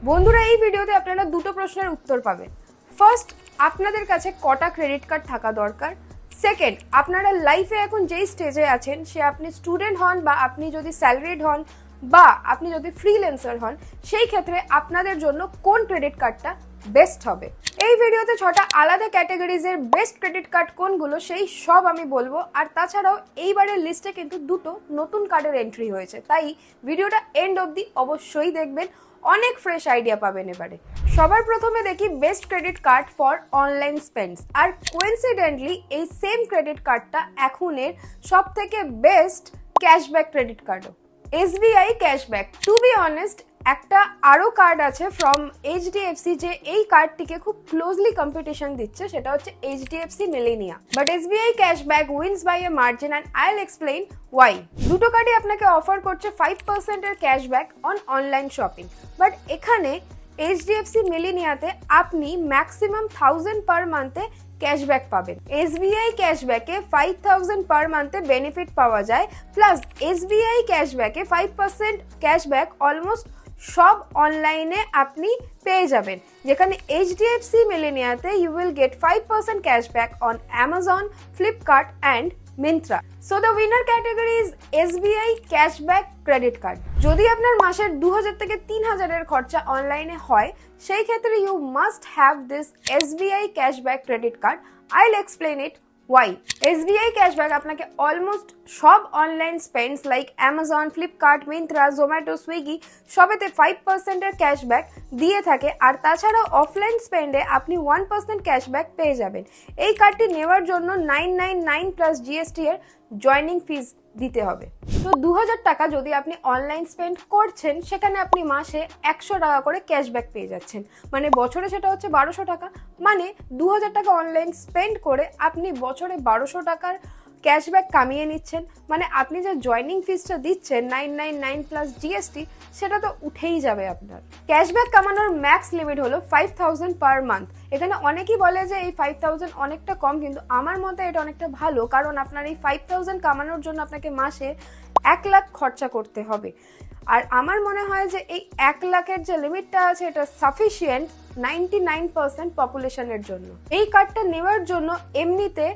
বন্ধুরা এই ভিডিওতে আপনারা দুটো প্রশ্নের উত্তর পাবেন। ফার্স্ট, আপনাদের কাছে কটা ক্রেডিট কার্ড থাকা দরকার। সেকেন্ড, আপনারা লাইফে এখন যেই স্টেজে আছেন, সে আপনি স্টুডেন্ট হন বা আপনি যদি স্যালারিড হন বা আপনি যদি ফ্রিল্যান্সার হন, সেই ক্ষেত্রে আপনাদের জন্য কোন ক্রেডিট কার্ডটা বেস্ট হবে। এই ভিডিওতে 6টা আলাদা ক্যাটাগরিজের বেস্ট ক্রেডিট কার্ড কোনগুলো সেই সব আমি বলবো। আর তাছাড়াও এইবারের লিস্টে কিন্তু দুটো নতুন কার্ডের এন্ট্রি হয়েছে, তাই ভিডিওটা এন্ড অবধি অবশ্যই দেখবেন, অনেক ফ্রেশ আইডিয়া পাবেন এবারে। সবার প্রথমে দেখি best credit card for online spends. আর কোইন্সিডেন্টলি এই সেম ক্রেডিট কার্ডটা এখনের সব থেকে বেস্ট ক্যাশব্যাক ক্রেডিট কার্ডও, SBI cashback. To be honest, একটা আরো কার্ড আছে ফ্রম HDFC যে এই কার্ডটিকে খুব ক্লোজলি কম্পিটিশন দিচ্ছে, সেটা হচ্ছে HDFC Millennia. But SBI cashback wins by a margin and I will explain why. দুটো কার্ডই আপনাকে অফার করছে 5% এর cashback on online shopping. But এখানে HDFC মিলেনিয়াতে আপনি ম্যাক্সিমাম 1000 পার মান্থে ক্যাশব্যাক পাবেন। SBI ক্যাশব্যাকে 5000 পার মান্থে বেনিফিট পাওয়া যায়, প্লাস SBI ক্যাশব্যাকে 5% ক্যাশব্যাক অলমোস্ট সব অনলাইনে আপনি পেয়ে যাবেন, যেখানে HDFC মিলেনিয়াতে you will get 5% cashback on Amazon, Flipkart and Myntra. So the winner category is SBI cashback credit card. যদি আপনার মাসের 2000 থেকে 3000 এর খরচা অনলাইনে হয়, সেই ক্ষেত্রে you must have this SBI cashback credit card. I'll explain it why. SBI cashback আপনাকে অলমোস্ট সব online spends like Amazon, Flipkart, Myntra, Zomato, Swiggy সবেতে 5% এর ক্যাশব্যাক দিয়ে থাকে। আর তাছাড়াও অফলাইন স্পেন্ডে আপনি 1% ক্যাশব্যাক পেয়ে যাবেন। এই কার্ডটি নেওয়ার জন্য 999 প্লাস GST এর জয়নিং ফিস দিতে হবে। তো 2000 টাকা যদি আপনি অনলাইন স্পেন্ড করছেন, সেখানে আপনি মাসে 100 টাকা করে ক্যাশব্যাক পেয়ে যাচ্ছেন, মানে বছরে সেটা হচ্ছে 1200 টাকা। মানে 2000 টাকা অনলাইন স্পেন্ড করে আপনি বছরে 1200 টাকার ক্যাশব্যাক কামিয়ে নিচ্ছেন। মানে আপনি যে জয়নিং ফিসটা দিচ্ছেন 999 প্লাস GST, সেটা তো উঠেই যাবে আপনার। ক্যাশব্যাক কামানোর ম্যাক্স লিমিট হলো 5000 পার মান্থ। এখানে অনেকেই বলে যে এই 5000 অনেকটা কম, কিন্তু আমার মতে এটা অনেকটা ভালো, কারণ আপনার এই 5000 কামানোর জন্য আপনাকে মাসে 1 লাখ খরচা করতে হবে। আর আমার মনে হয় যে এই 1 লাখের যে লিমিটটা আছে, এটা সাফিসিয়েন্ট 99% পপুলেশনের জন্য। এই কার্ডটা নেওয়ার জন্য এমনিতে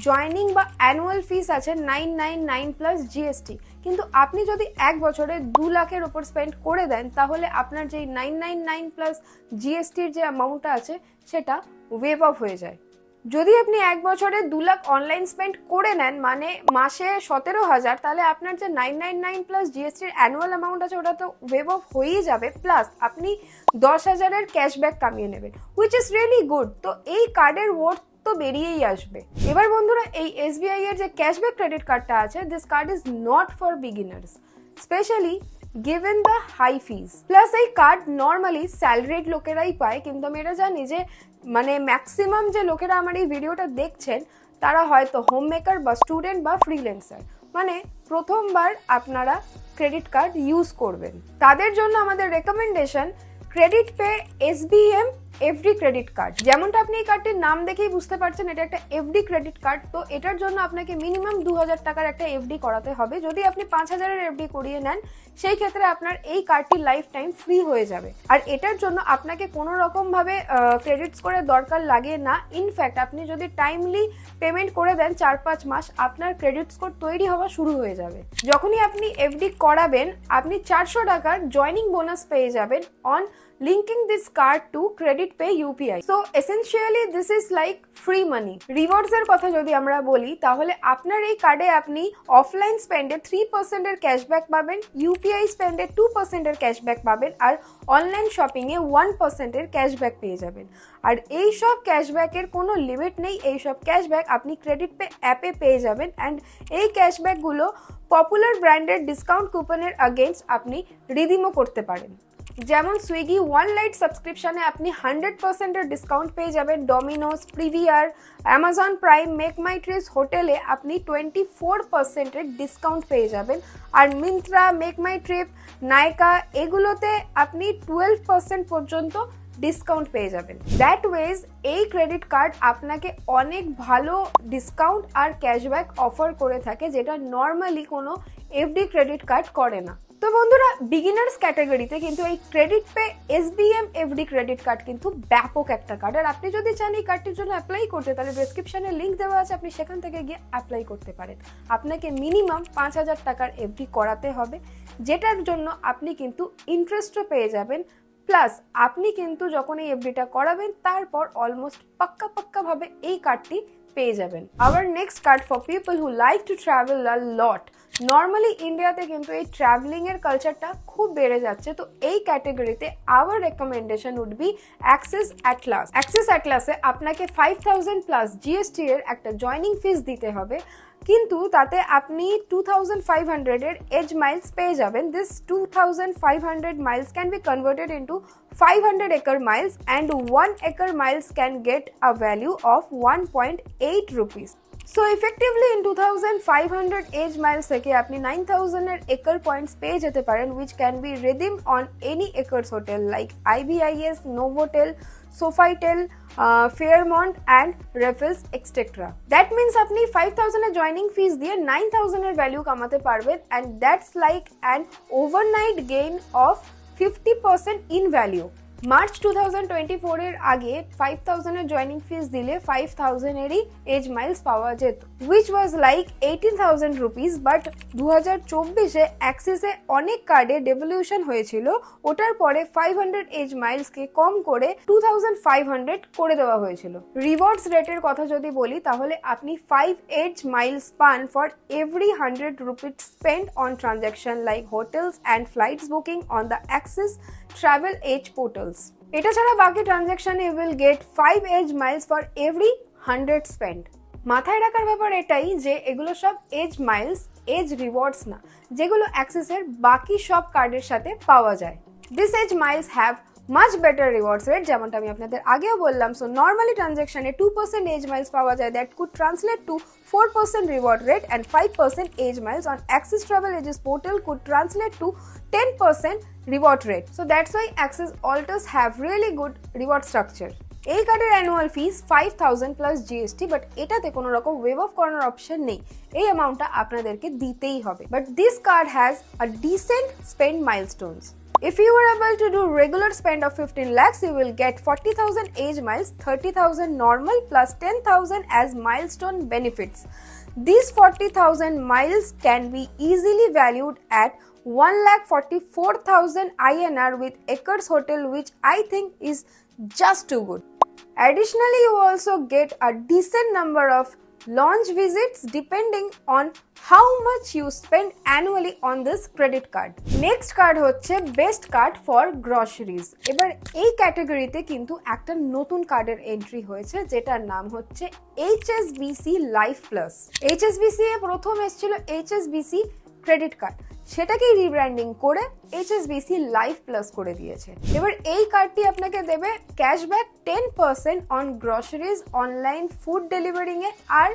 জয়নিং বা অ্যানুয়াল ফিস আছে 999 প্লাস GST, কিন্তু আপনি যদি 1 বছরে 2 লাখের উপর স্পেন্ড করে দেন, তাহলে আপনার যেই 999 প্লাস GSTর যে অ্যামাউন্টটা আছে সেটা ওয়েভ অফ হয়ে যায়। যদি আপনি 1 বছরে 2 লাখ অনলাইন স্পেন্ড করে নেন, মানে মাসে 17000, তাহলে আপনার যে 999 প্লাস GSTর অ্যানুয়াল অ্যামাউন্ট আছে ওটা তো ওয়েভ অফ হয়েই যাবে, প্লাস আপনি 10,000 এর ক্যাশব্যাক কামিয়ে নেবেন, হুইচ ইজ রিয়েলি গুড। তো এই কার্ডের ওয়ার্থ তো বেরিয়েই আসবে। এবার বন্ধুরা, এই SBI এর যে ক্যাশব্যাক ক্রেডিট কার্ডটা আছে, this card is not for beginners, specially given the high fees. Plus এই কার্ড নর্মালি স্যালারিড লোকেরাই পায়, কিন্তু আমি এটা জানি যে মানে ম্যাক্সিমাম যে লোকেরা আমার এই ভিডিওটা দেখছেন, তারা হয়তো হোম মেকার বা স্টুডেন্ট বা ফ্রিল্যান্সার, মানে প্রথমবার আপনারা ক্রেডিট কার্ড ইউজ করবেন। তাদের জন্য আমাদের recommendation credit pay SBM FD credit card. যেমনটা আপনি এই কার্ডটির নাম দেখেই বুঝতে পারছেন, এটা একটা FD ক্রেডিট কার্ড। তো এটার জন্য আপনাকে মিনিমাম 2000 টাকার একটা FD করাতে হবে। যদি আপনি 5000 এর FD করিয়ে নেন, সেই ক্ষেত্রে আপনার এই কার্ডটি লাইফ টাইম ফ্রি হয়ে যাবে। আর এটার জন্য আপনাকে কোনো রকম ভাবে ক্রেডিট স্কোরের দরকার লাগে না। ইনফ্যাক্ট আপনি যদি টাইমলি পেমেন্ট করে দেন 4-5 মাস, আপনার ক্রেডিট স্কোর তৈরি হওয়া শুরু হয়ে যাবে। যখনই আপনি FD করাবেন, আপনি 400 টাকার জয়নিং বোনাস পেয়ে যাবেন on linking this card to credit pay UPI. So essentially this is like free money. Rewards এর কথা যদি আমরা বলি, তাহলে আপনার এই কার্ডে আপনি অফলাইন স্পেন্ডে 3% এর ক্যাশব্যাক পাবেন, UPI স্পেন্ডে 2% এর ক্যাশব্যাক পাবেন, আর অনলাইন শপিং এ 1% এর ক্যাশব্যাক পেয়ে যাবেন। আর এই সব ক্যাশব্যাকের কোনো লিমিট নেই, এই সব ক্যাশব্যাক আপনি ক্রেডিট পে অ্যাপে পেয়ে যাবেন। অ্যান্ড এই ক্যাশব্যাকগুলো পপুলার ব্র্যান্ডের ডিসকাউন্ট কুপনের আগেইনস্ট আপনি রিডিমও করতে পারেন। যেমন সুইগি ওয়ান লাইট সাবস্ক্রিপশনে আপনি 100% এর ডিসকাউন্ট পেয়ে যাবেন, ডমিনোস, প্রিভিয়ার, অ্যামাজন প্রাইম, মেক মাই ট্রিপস হোটেলে আপনি 24% এর ডিসকাউন্ট পেয়ে যাবেন। আর মিন্ত্রা, মেক মাই ট্রিপ, নাইকা এগুলোতে আপনি 12% পর্যন্ত ডিসকাউন্ট পেয়ে যাবেন। দ্যাট ওয়েজ এই ক্রেডিট কার্ড আপনাকে অনেক ভালো ডিসকাউন্ট আর ক্যাশব্যাক অফার করে থাকে, যেটা নর্মালি কোনো এফডি ক্রেডিট কার্ড করে না। তো বন্ধুরা, বিগিনার্স ক্যাটাগরিতে কিন্তু এই credit pay SBM FD credit card কিন্তু ব্যাপক একটা কার্ড। আর আপনি যদি চান এই কার্ডটির জন্য অ্যাপ্লাই করতে, তাহলে ডেসক্রিপশনে লিঙ্ক দেওয়া আছে, আপনি সেখান থেকে গিয়ে অ্যাপ্লাই করতে পারেন। আপনাকে মিনিমাম 5,000 টাকার এফডি করাতে হবে, যেটার জন্য আপনি কিন্তু ইন্টারেস্টও পেয়ে যাবেন। প্লাস আপনি কিন্তু যখন এই এফডিটা করাবেন তারপর অলমোস্ট পাক্কা ভাবে এই কার্ডটি পেয়ে যাবেন। Hour next card for people who like to travel a lot. Normally ইন্ডিয়াতে কিন্তু এই ট্রাভেলিং এর কালচারটা খুব বেড়ে যাচ্ছে, তো এই ক্যাটাগরিতে our recommendation would be Axis Atlas. অ্যাক্সেস অ্যাটলাসে আপনাকে 5,000 প্লাস জিএসটি এর একটা জয়নিং ফিস দিতে হবে, কিন্তু তাতে আপনি 2,500 এর এজ মাইলস পেয়ে যাবেন। This 2,500 miles can be converted into 500 acre miles, and 1 acre miles can get a value of 1.8 rupees. So effectively in 2,500 age miles থেকে আপনি 9,000 এর acre points পেয়ে যেতে পারেন, which can be redeemed on any acres hotel like IBIS, Novotel, Sofitel, Fairmont and Raffles etc. That means আপনি 5,000 এর joining ফিস দিয়ে 9,000 এর ভ্যালু কামাতে পারবেন, and that's like an overnight gain of 50% in value. March 2024 এর আগে 5,000 এর জয়নিং ফিস দিলে 5,000 এরই এজ মাইলস পাওয়া যেত, which was like 18,000 rupees, but 2024 এ অ্যাক্সিসে অনেক কার্ডে ডেভলিউশন হয়েছিল, ওটার পরে 500 এজ মাইলসকে কম করে 2,500 করে দেওয়া হয়েছিল। রিওয়ার্ডস রেটের কথা যদি বলি, তাহলে আপনি 5 এজ মাইলস পান for every 100 rupees spent on transaction like hotels and flights booking on the Axis Travel Age portals. এটা ছাড়া বাকি ট্রানজ্যাকশনে you will get 5 edge miles for every 100 spent. মাথায় রাখার ব্যাপার এটাই যে এগুলো সব এজ মাইলস, এজ রিওয়ার্ডস না, যেগুলো অ্যাক্সেসের বাকি সব কার্ডের সাথে পাওয়া যায়। This Edge Miles have much better rewards rate, যেমনটা আমি আপনাদের আগেও বললাম। সো নর্মালি ট্রানজ্যাকশনে 2% এজ মাইলস পাওয়া যায়, that could translate to 4% reward rate, and 5% age miles on Axis Travel Ages portal could translate to 10% reward rate. So that's why Axis Altus have really good reward structure. এই কার্ডের annual fees 5,000 plus GST, but এটাতে কোনো রকম wave of করানোর option নেই, এই অ্যামাউন্টটা আপনাদেরকে দিতেই হবে। But this card has a decent spend milestones. If you were able to do regular spend of 15 lakhs, you will get 40,000 age miles, 30,000 normal plus 10,000 as milestone benefits. These 40,000 miles can be easily valued at 1,44,000 INR with Acres Hotel, which I think is just too good. Additionally, you also get a decent number of launch visits depending on how much you spend annually on this credit card. Next card হচ্ছে best card for groceries. এবার এই ক্যাটাগরিতে কিন্তু একটা নতুন কার্ডের entry হয়েছে, যেটার নাম হচ্ছে HSBC লাইফ প্লাস। HSBC এ প্রথম এসেছিল HSBC ক্রেডিট কার্ড, সেটাকেই রিব্র্যান্ডিং করে HSBC লাইফ প্লাস করে দিয়েছে। এবার এই কার্ডটি আপনাকে দেবে cashback 10% on groceries, online food delivering এ আর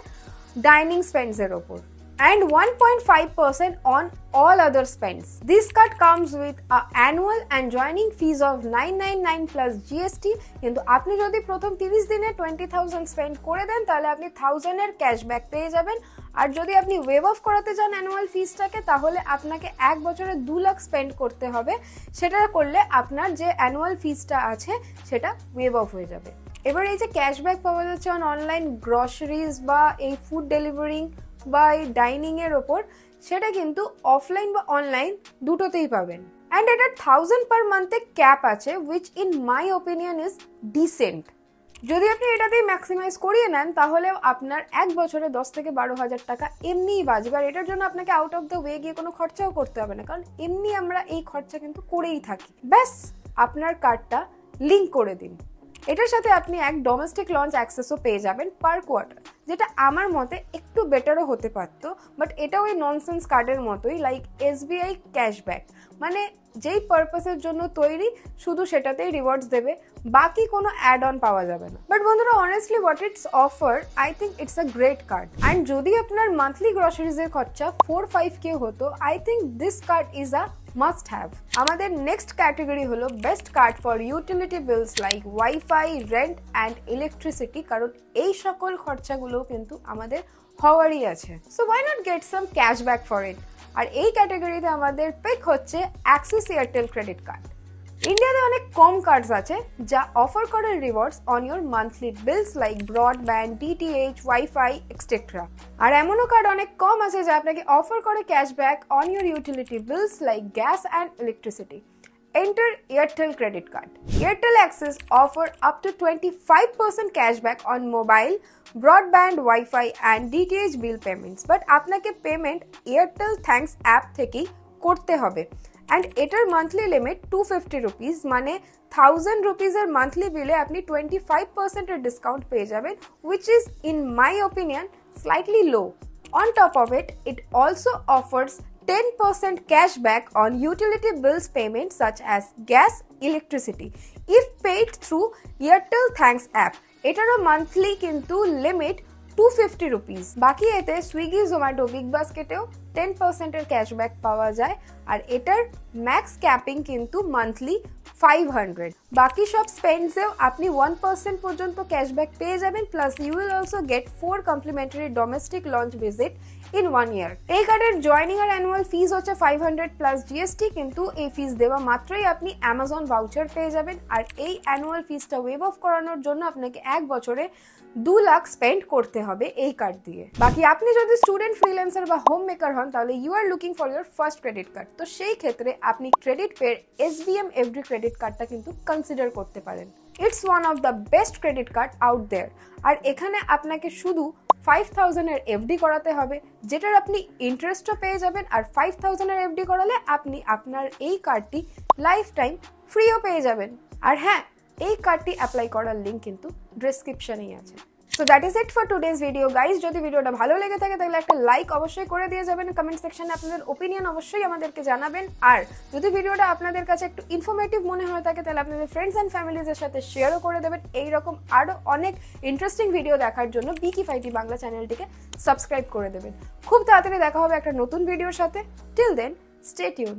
ডাইনিং স্পেন্ডস এর ওপর, and 1.5% on all other spends. This card comes with a annual and joining fees of 999 plus GST, কিন্তু আপনি যদি প্রথম 30 দিনে 20,000 স্পেন্ড করে দেন, তাহলে আপনি 1000 এর ক্যাশব্যাক পেয়ে যাবেন। আর যদি আপনি ওয়েভ অফ করাতে চান অ্যানুয়াল ফিসটাকে, তাহলে আপনাকে 1 বছরে 2 লাখ স্পেন্ড করতে হবে। সেটা করলে আপনার যে অ্যানুয়াল ফিসটা আছে সেটা ওয়েভ অফ হয়ে যাবে। এবার এই যে ক্যাশব্যাক পাওয়া যাচ্ছে অন অনলাইন গ্রসারিজ বা এই ফুড ডেলিভারিং বা এই ডাইনিং এর ওপর, সেটা কিন্তু অফলাইন বা অনলাইন দুটোতেই পাবেন। অ্যান্ড এটা 1000 পার মান্থে ক্যাপ আছে, which in my opinion is dissent. যদি আপনি এটাতেই ম্যাক্সিমাইজ করিয়ে নেন, তাহলে আপনার 1 বছরে 10 থেকে 12,000 টাকা এমনিই বাঁচবে। আর এটার জন্য আপনাকে আউট অফ দ্য ওয়ে গিয়ে কোনো খরচাও করতে হবে না, কারণ এমনি আমরা এই খরচা কিন্তু করেই থাকি। ব্যাস আপনার কার্ডটা লিঙ্ক করে দিন। এটার সাথে আপনি এক ডোমেস্টিক লঞ্চ অ্যাক্সেসও পেয়ে যাবেন পার কোয়ার্টার, যেটা আমার মতে একটু বেটারও হতে পারতো, বাট এটা ওই ননসেন্স কার্ডের মতোই, লাইক SBI ক্যাশব্যাক, মানে যেই পারপাসের জন্য তৈরি শুধু সেটাতেই রিওয়ার্ডস দেবে, বাকি কোনো অ্যাড অন পাওয়া যাবে না। বাট বন্ধুরা, honestly what it's offer, I think it's a great card. And যদি আপনার মান্থলি গ্রসারিজের খরচা 4-5K হতো, I think this card is a must have. আমাদের নেক্সট ক্যাটাগরি হলো best card for utility bills like wifi, rent and electricity, কারণ এই সকল খরচাগুলোও কিন্তু আমাদের হওয়ারই আছে। So why not get some cashback for it. আর এই ক্যাটাগরিতে আমাদের পিক হচ্ছে অ্যাক্সিস এয়ারটেল ক্রেডিট কার্ড। ইন্ডিয়াতে অনেক কম কার্ডস আছে যা অফার করে rewards on your monthly bills like broadband, DTH, wifi etcetera. আর এমনও কার্ড অনেক কম আছে যা আপনাকে অফার করে cashback on your utility bills like gas and electricity. Enter Airtel credit card. Airtel Access offer up to 25% cashback on mobile, broadband, Wi-Fi and DTH bill payments. But আপনাকে payment Airtel Thanks app থেকেই করতে হবে। And এটার monthly limit 250 rupees, মানে 1000 রুপিসের monthly বিলে আপনি 25% discount পেয়ে যাবেন, which is in my opinion slightly low. On top of it, it also offers 10% cashback on utility bills payments such as gas, electricity if paid through Airtel Thanks app. এটারও monthly কিন্তু limit 250 rupees. বাকি এতে Swiggy, Zomato, big বাস্কেটেও 10% cashback পাওয়া যায়, আর এটার max capping কিন্তু monthly 500। বাকি সব স্পেন্ডসেও আপনি 1% পর্যন্ত ক্যাশব্যাক পেয়ে যাবেন, plus you will also get 4 complimentary domestic lounge visit in 1 year. এই কার্ডের জয়নিং আর অ্যানুয়াল ফিস হচ্ছে 500 প্লাস জিএসটি, কিন্তু এই ফিস দেওয়া মাত্রই আপনি অ্যামাজন ভাউচার পেয়ে যাবেন। আর এই অ্যানুয়াল ফিসটা ওয়েভ অফ করানোর জন্য আপনাকে 1 বছরে 2 লাখ স্পেন্ড করতে হবে এই কার্ড দিয়ে। বাকি আপনি যদি স্টুডেন্ট, ফ্রিল্যান্সার বা হোম মেকার হন, তাহলে you are looking for your first credit card. তো সেই ক্ষেত্রে আপনি ক্রেডিট পের SBM এফডি ক্রেডিট কার্ডটা কিন্তু কনসিডার করতে পারেন। It's one of the best credit card out there. আর এখানে আপনাকে শুধু 5000 এর এফডি করাতে হবে, যেটার আপনি ইন্টারেস্টও পেয়ে যাবেন। আর 5000 এর এফডি করালে আপনি আপনার এই কার্ডটি লাইফ টাইম ফ্রিও পেয়ে যাবেন। আর হ্যাঁ, এই কার্ডটি অ্যাপ্লাই করার লিঙ্ক কিন্তু ডেসক্রিপশনেই আছে। So that is it for today's video guys. যদি ভিডিওটা ভালো লেগে থাকে তাহলে একটা লাইক অবশ্যই করে দিয়ে যাবেন। কমেন্ট সেকশনে আপনাদের ওপিনিয়ন অবশ্যই আমাদেরকে জানাবেন। আর যদি ভিডিওটা আপনাদের কাছে একটু ইনফরমেটিভ মনে হয়ে থাকে তাহলে আপনাদের ফ্রেন্ডস অ্যান্ড ফ্যামিলিজের সাথে শেয়ারও করে দেবেন। এইরকম আরও অনেক ইন্টারেস্টিং ভিডিও দেখার জন্য bekifaayati বাংলা চ্যানেলটিকে সাবস্ক্রাইব করে দেবেন। খুব তাড়াতাড়ি দেখা হবে একটা নতুন ভিডিওর সাথে। Till then, stay tune.